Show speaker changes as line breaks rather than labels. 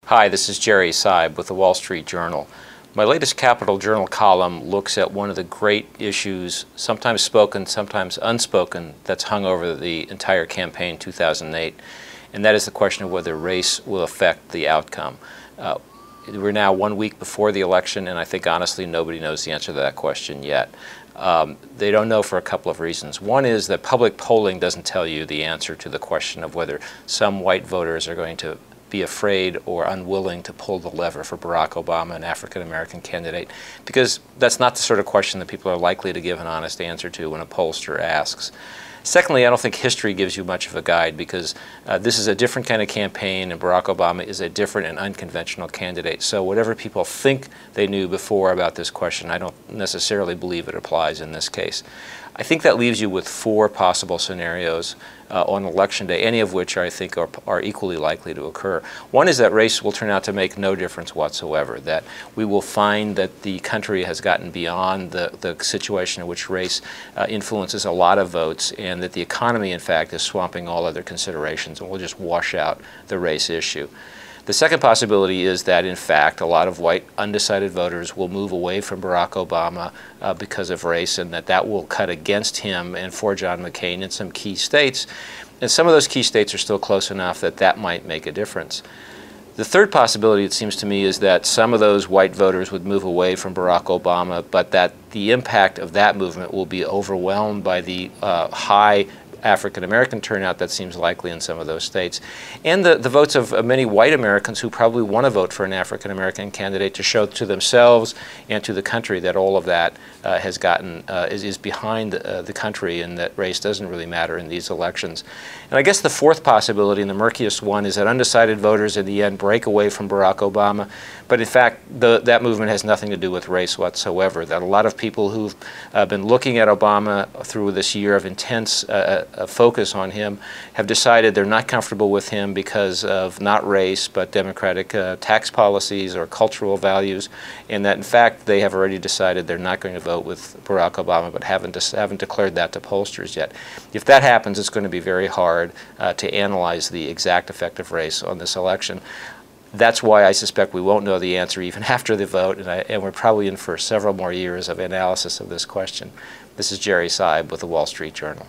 Hi, this is Jerry Seib with the Wall Street Journal. My latest Capital Journal column looks at one of the great issues, sometimes spoken, sometimes unspoken, that's hung over the entire campaign 2008, and that is the question of whether race will affect the outcome. We're now 1 week before the election, and I think honestly nobody knows the answer to that question yet. They don't know for a couple of reasons. One is that public polling doesn't tell you the answer to the question of whether some white voters are going to be afraid or unwilling to pull the lever for Barack Obama, an African-American candidate, because that's not the sort of question that people are likely to give an honest answer to when a pollster asks. Secondly, I don't think history gives you much of a guide because this is a different kind of campaign and Barack Obama is a different and unconventional candidate. So whatever people think they knew before about this question, I don't necessarily believe it applies in this case. I think that leaves you with four possible scenarios on Election Day, any of which I think are equally likely to occur. One is that race will turn out to make no difference whatsoever, that we will find that the country has gotten beyond the situation in which race influences a lot of votes, and that the economy, in fact, is swamping all other considerations, and we'll just wash out the race issue. The second possibility is that, in fact, a lot of white undecided voters will move away from Barack Obama because of race, and that will cut against him and for John McCain in some key states. And some of those key states are still close enough that that might make a difference. The third possibility, it seems to me, is that some of those white voters would move away from Barack Obama, but that the impact of that movement will be overwhelmed by the high African-American turnout that seems likely in some of those states, and the votes of many white Americans who probably want to vote for an African-American candidate to show to themselves and to the country that all of that is behind the country and that race doesn't really matter in these elections. And I guess the fourth possibility, and the murkiest one, is that undecided voters in the end break away from Barack Obama, but in fact that movement has nothing to do with race whatsoever, that a lot of people who've been looking at Obama through this year of intense focus on him have decided they're not comfortable with him because of not race but democratic tax policies or cultural values, and that in fact they have already decided they're not going to vote with Barack Obama but haven't declared that to pollsters yet. If that happens, it's going to be very hard to analyze the exact effect of race on this election. That's why I suspect we won't know the answer even after the vote, and we're probably in for several more years of analysis of this question. This is Jerry Seib with the Wall Street Journal.